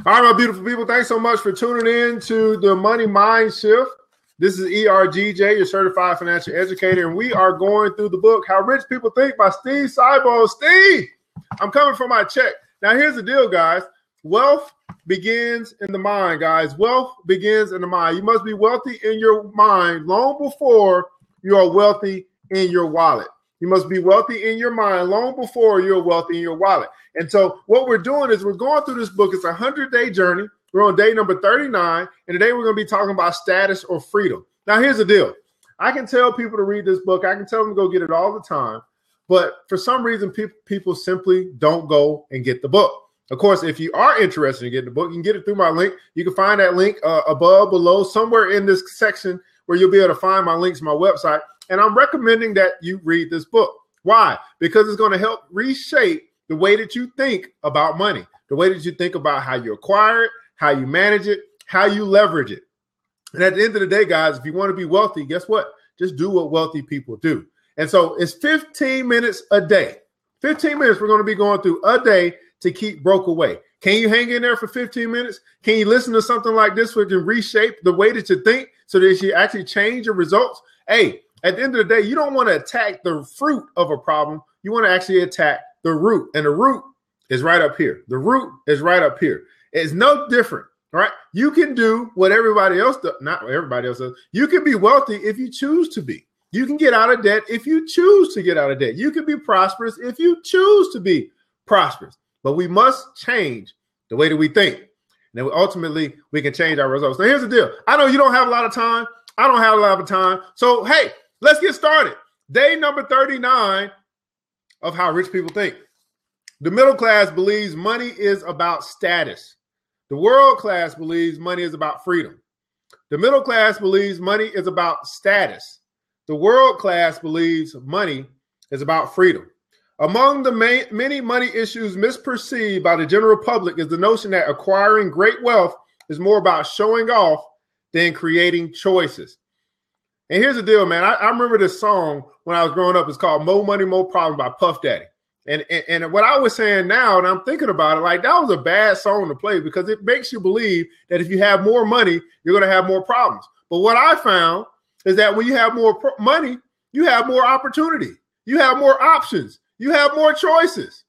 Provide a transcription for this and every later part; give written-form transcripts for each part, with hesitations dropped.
All right, my beautiful people, thanks so much for tuning in to the Money Mind Shift. This is ERGJ, your certified financial educator, and we are going through the book, How Rich People Think by Steve Siebold. Steve, I'm coming for my check. Now, here's the deal, guys. Wealth begins in the mind, guys. Wealth begins in the mind. You must be wealthy in your mind long before you are wealthy in your wallet. You must be wealthy in your mind long before you're wealthy in your wallet. And so what we're doing is we're going through this book. It's a 100-day journey. We're on day number 39. And today we're going to be talking about status or freedom. Now, here's the deal. I can tell people to read this book. I can tell them to go get it all the time. But for some reason, people simply don't go and get the book. Of course, if you are interested in getting the book, you can get it through my link. You can find that link above, below, somewhere in this section where you'll be able to find my links to my website. And I'm recommending that you read this book. Why? Because it's going to help reshape the way that you think about money, the way that you think about how you acquire it, how you manage it, how you leverage it. And at the end of the day, guys, if you want to be wealthy, guess what? Just do what wealthy people do. And so it's 15 minutes a day. 15 minutes we're going to be going through a day to keep broke away. Can you hang in there for 15 minutes? Can you listen to something like this which can reshape the way that you think so that you actually change your results? Hey, at the end of the day, you don't want to attack the fruit of a problem. You want to actually attack the root. And the root is right up here. The root is right up here. It's no different, right? You can do what everybody else does. Not what everybody else does. You can be wealthy if you choose to be. You can get out of debt if you choose to get out of debt. You can be prosperous if you choose to be prosperous. But we must change the way that we think. And then ultimately, we can change our results. Now, here's the deal. I know you don't have a lot of time. I don't have a lot of time. So, hey, let's get started. Day number 39 of How Rich People Think. The middle class believes money is about status. The world class believes money is about freedom. The middle class believes money is about status. The world class believes money is about freedom. Among the many money issues misperceived by the general public is the notion that acquiring great wealth is more about showing off than creating choices. And here's the deal, man. I remember this song when I was growing up. It's called More Money, More Problems by Puff Daddy. And what I was saying now, and I'm thinking about it, like that was a bad song to play because it makes you believe that if you have more money, you're going to have more problems. But what I found is that when you have more money, you have more opportunity. You have more options. You have more choices.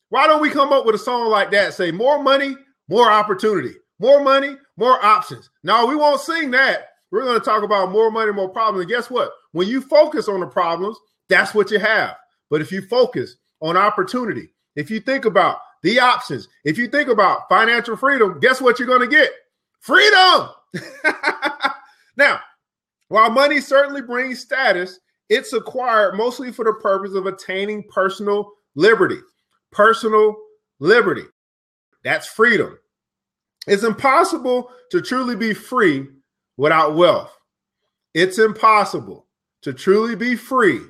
Why don't we come up with a song like that? Say more money, more opportunity. More money, more options. No, we won't sing that. We're going to talk about more money, more problems. And guess what? When you focus on the problems, that's what you have. But if you focus on opportunity, if you think about the options, if you think about financial freedom, guess what you're going to get? Freedom. Now, while money certainly brings status, it's acquired mostly for the purpose of attaining personal liberty. Personal liberty. That's freedom. It's impossible to truly be free without wealth. It's impossible to truly be free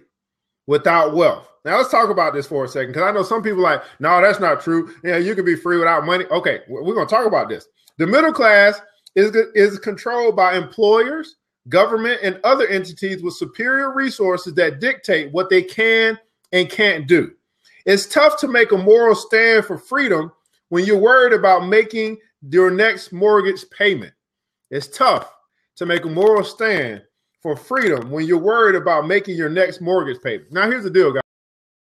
without wealth. Now, let's talk about this for a second, because I know some people are like, no, that's not true. Yeah, you can be free without money. Okay, we're going to talk about this. The middle class is controlled by employers, government, and other entities with superior resources that dictate what they can and can't do. It's tough to make a moral stand for freedom when you're worried about making your next mortgage payment. It's tough to make a moral stand for freedom when you're worried about making your next mortgage payment. Now, here's the deal, guys.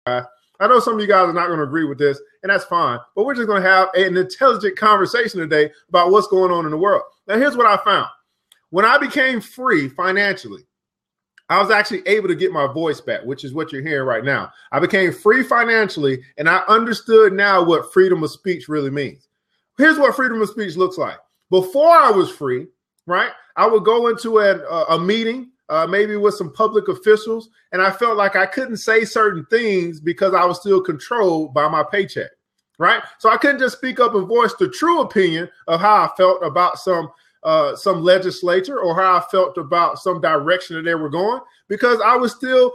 I know some of you guys are not going to agree with this, and that's fine, but we're just going to have an intelligent conversation today about what's going on in the world. Now, here's what I found. When I became free financially, I was actually able to get my voice back, which is what you're hearing right now. I became free financially, and I understood now what freedom of speech really means. Here's what freedom of speech looks like. Before I was free, right, I would go into a meeting, maybe with some public officials, and I felt like I couldn't say certain things because I was still controlled by my paycheck, right? So I couldn't just speak up and voice the true opinion of how I felt about some legislature or how I felt about some direction that they were going because I was still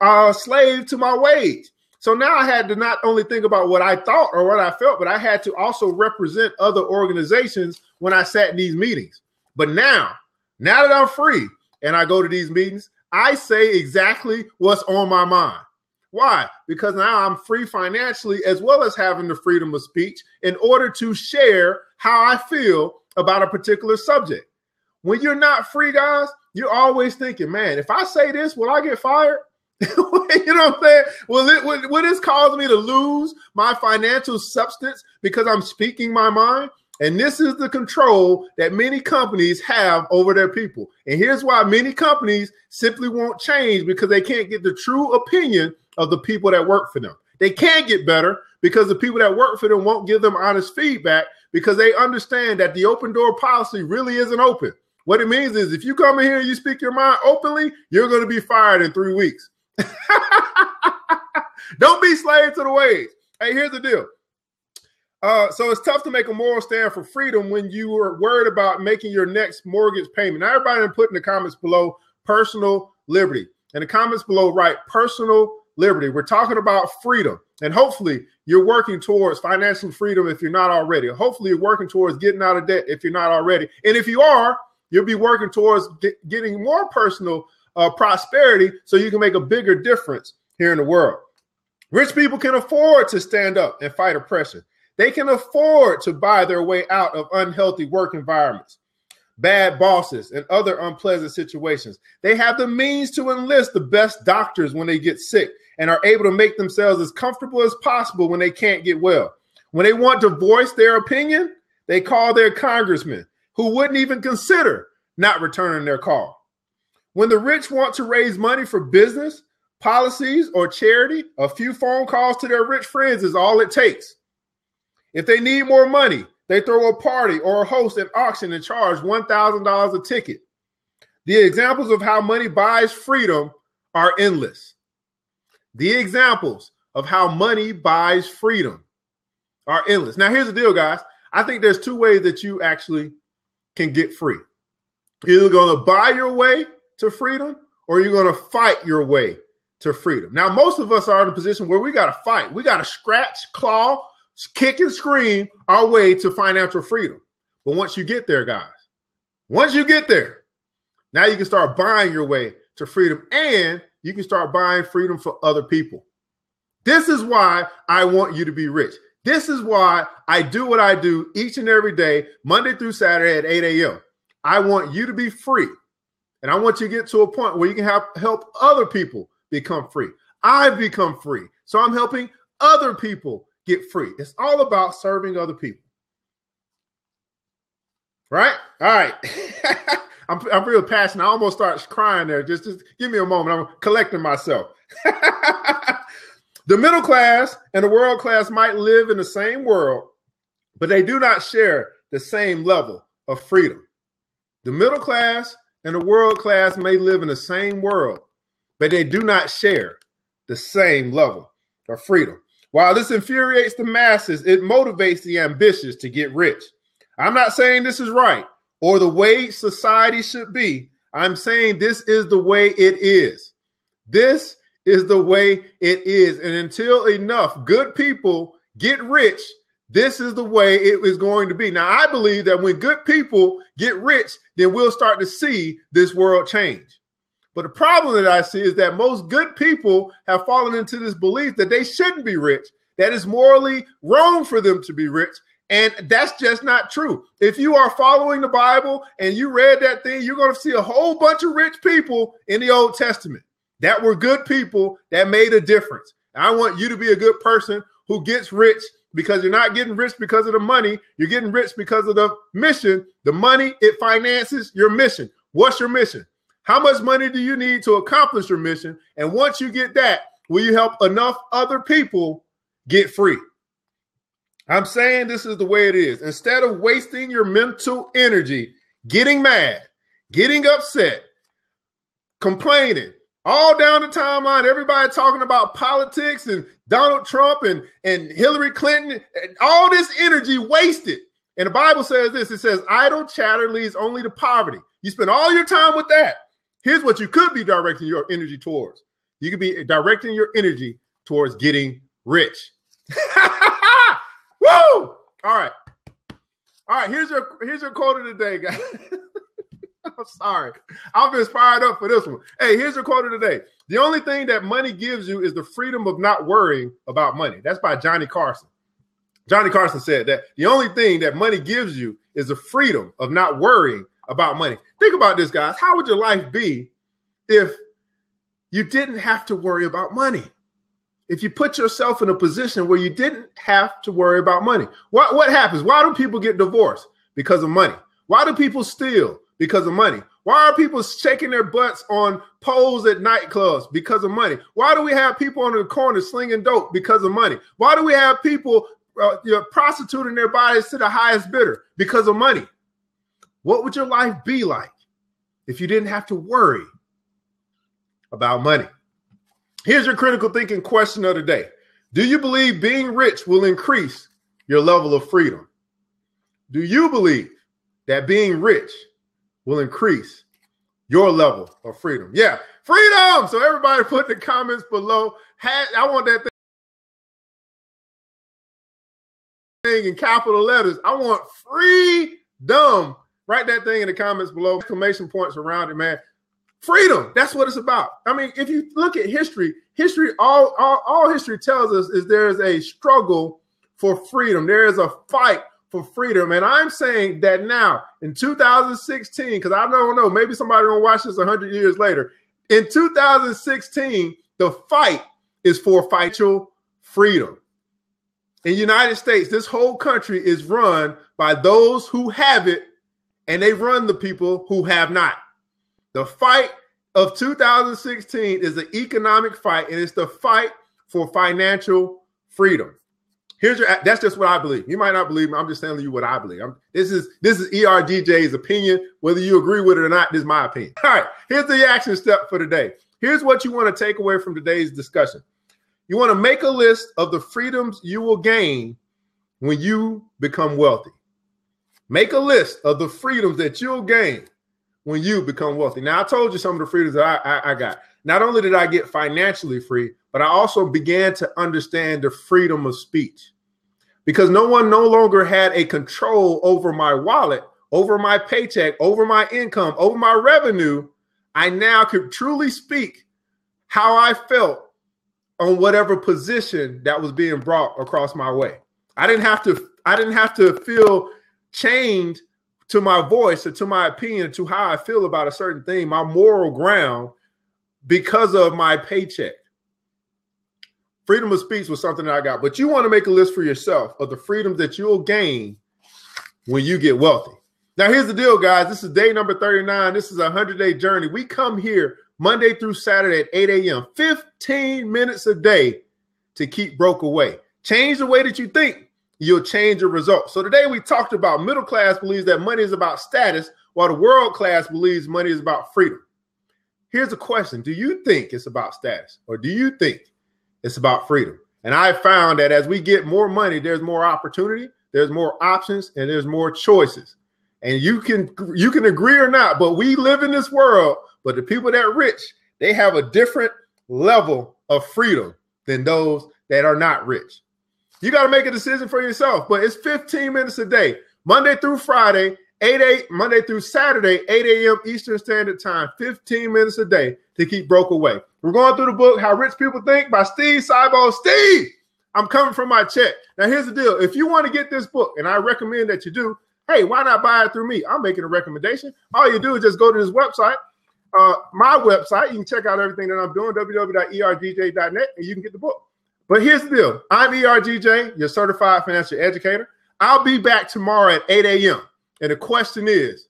a slave to my wage. So now I had to not only think about what I thought or what I felt, but I had to also represent other organizations when I sat in these meetings. But now that I'm free and I go to these meetings, I say exactly what's on my mind. Why? Because now I'm free financially as well as having the freedom of speech in order to share how I feel about a particular subject. When you're not free, guys, you're always thinking, man, if I say this, will I get fired? You know what I'm saying? Will this cause me to lose my financial substance because I'm speaking my mind? And this is the control that many companies have over their people. And here's why many companies simply won't change, because they can't get the true opinion of the people that work for them. They can't get better because the people that work for them won't give them honest feedback, because they understand that the open door policy really isn't open. What it means is if you come in here and you speak your mind openly, you're going to be fired in 3 weeks. Don't be slave to the waves. Hey, here's the deal. So it's tough to make a moral stand for freedom when you are worried about making your next mortgage payment. Now, everybody put in the comments below personal liberty. In the comments below, write personal liberty. We're talking about freedom. And hopefully you're working towards financial freedom if you're not already. Hopefully you're working towards getting out of debt if you're not already. And if you are, you'll be working towards getting more personal prosperity so you can make a bigger difference here in the world. Rich people can afford to stand up and fight oppression. They can afford to buy their way out of unhealthy work environments, bad bosses, and other unpleasant situations. They have the means to enlist the best doctors when they get sick and are able to make themselves as comfortable as possible when they can't get well. When they want to voice their opinion, they call their congressman, who wouldn't even consider not returning their call. When the rich want to raise money for business, policies, or charity, a few phone calls to their rich friends is all it takes. If they need more money, they throw a party or host an auction and charge $1,000 a ticket. The examples of how money buys freedom are endless. The examples of how money buys freedom are endless. Now, here's the deal, guys. I think there's two ways that you actually can get free. You're either going to buy your way to freedom or you're going to fight your way to freedom. Now, most of us are in a position where we got to fight. We got to scratch, claw, kick and scream our way to financial freedom. But once you get there, guys, once you get there, now you can start buying your way to freedom, and you can start buying freedom for other people. This is why I want you to be rich. This is why I do what I do each and every day, Monday through Saturday at 8 a.m. I want you to be free. And I want you to get to a point where you can help other people become free. I've become free. So I'm helping other people get free. It's all about serving other people. Right? All right. I'm real passionate. I almost start crying there. Just give me a moment. I'm collecting myself. The middle class and the world class might live in the same world, but they do not share the same level of freedom. The middle class and the world class may live in the same world, but they do not share the same level of freedom. While this infuriates the masses, it motivates the ambitious to get rich. I'm not saying this is right or the way society should be. I'm saying this is the way it is. This is the way it is. And until enough good people get rich, this is the way it is going to be. Now, I believe that when good people get rich, then we'll start to see this world change. But the problem that I see is that most good people have fallen into this belief that they shouldn't be rich, that it's morally wrong for them to be rich. And that's just not true. If you are following the Bible and you read that thing, you're going to see a whole bunch of rich people in the Old Testament that were good people that made a difference. And I want you to be a good person who gets rich, because you're not getting rich because of the money. You're getting rich because of the mission. The money, it finances your mission. What's your mission? How much money do you need to accomplish your mission? And once you get that, will you help enough other people get free? I'm saying this is the way it is. Instead of wasting your mental energy getting mad, getting upset, complaining, all down the timeline, everybody talking about politics and Donald Trump and Hillary Clinton, and all this energy wasted. And the Bible says this, it says, idle chatter leads only to poverty. You spend all your time with that. Here's what you could be directing your energy towards. You could be directing your energy towards getting rich. Woo! All right. Here's your quote of the day, guys. I'm sorry. I'm just fired up for this one. Hey, here's your quote of the day. The only thing that money gives you is the freedom of not worrying about money. That's by Johnny Carson. Johnny Carson said that the only thing that money gives you is the freedom of not worrying about money. Think about this, guys. How would your life be if you didn't have to worry about money? If you put yourself in a position where you didn't have to worry about money. What happens? Why do people get divorced? Because of money. Why do people steal? Because of money. Why are people shaking their butts on poles at nightclubs? Because of money. Why do we have people on the corner slinging dope? Because of money. Why do we have people prostituting their bodies to the highest bidder? Because of money. What would your life be like if you didn't have to worry about money? Here's your critical thinking question of the day. Do you believe being rich will increase your level of freedom? Do you believe that being rich will increase your level of freedom? Yeah, freedom. So everybody put in the comments below. I want that thing in capital letters. I want freedom. Write that thing in the comments below. Exclamation points around it, man. Freedom. That's what it's about. I mean, if you look at history, all history tells us is there is a struggle for freedom. There is a fight for freedom. And I'm saying that now in 2016, because I don't know, maybe somebody will watch this 100 years later. In 2016, the fight is for financial freedom. In the United States, this whole country is run by those who have it, and they run the people who have not. The fight of 2016 is an economic fight, and it's the fight for financial freedom. That's just what I believe. You might not believe me. I'm just telling you what I believe. This is ERDJ's opinion. Whether you agree with it or not, this is my opinion. All right, here's the action step for today. Here's what you want to take away from today's discussion. You want to make a list of the freedoms you will gain when you become wealthy. Make a list of the freedoms that you'll gain when you become wealthy. Now, I told you some of the freedoms that I got. Not only did I get financially free, but I also began to understand the freedom of speech, because no one no longer had a control over my wallet, over my paycheck, over my income, over my revenue. I now could truly speak how I felt on whatever position that was being brought across my way. I didn't have to feel chained to my voice or to my opinion, to how I feel about a certain thing, my moral ground, because of my paycheck. Freedom of speech was something that I got, but you want to make a list for yourself of the freedoms that you'll gain when you get wealthy. Now, here's the deal, guys. This is day number 39. This is a 100-day journey. We come here Monday through Saturday at 8 a.m., 15 minutes a day to keep broke away. Change the way that you think, you'll change your results. So today we talked about middle class believes that money is about status, while the world class believes money is about freedom. Here's a question. Do you think it's about status, or do you think it's about freedom? And I found that as we get more money, there's more opportunity, there's more options, and there's more choices. And you can agree or not, but we live in this world. But the people that are rich, they have a different level of freedom than those that are not rich. You got to make a decision for yourself, but it's 15 minutes a day, Monday through Friday, Monday through Saturday, 8 a.m. Eastern Standard Time, 15 minutes a day to keep broke away. We're going through the book, How Rich People Think by Siebold. Steve, I'm coming from my check. Now, here's the deal. If you want to get this book, and I recommend that you do, hey, why not buy it through me? I'm making a recommendation. All you do is just go to this website, my website. You can check out everything that I'm doing, www.erdj.net, and you can get the book. But here's the deal. I'm ERDJ, your certified financial educator. I'll be back tomorrow at 8 a.m. And the question is,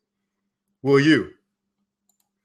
will you?